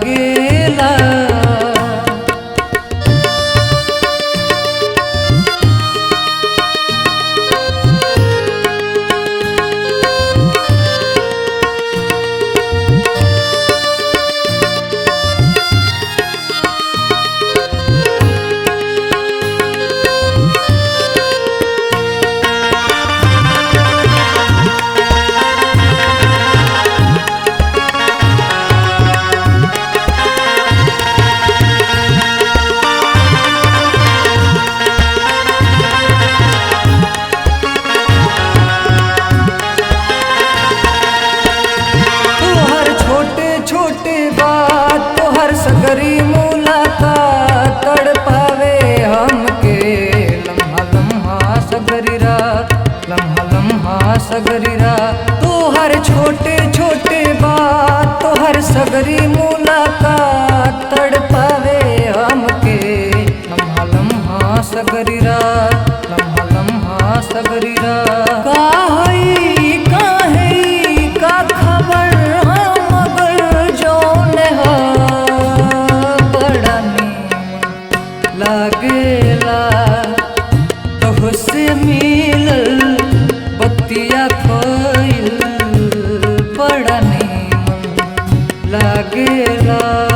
लागेला। सगरी मुलाकात तड़पावे हमके, लम्हा लम्हा सगरी रात, लम्हा लम्हा सगरी रात। तो हर छोटे छोटे बात, तो हर सगरी मुलाकात तड़पावे हमके, लम्हा लम्हा सगरी रात, लम्हा लम्हा सगरी रात। का खबर हम अगर जौन लागेला, तोहसे मिलल बतिया खोइल बड़ा नीमन लागेला।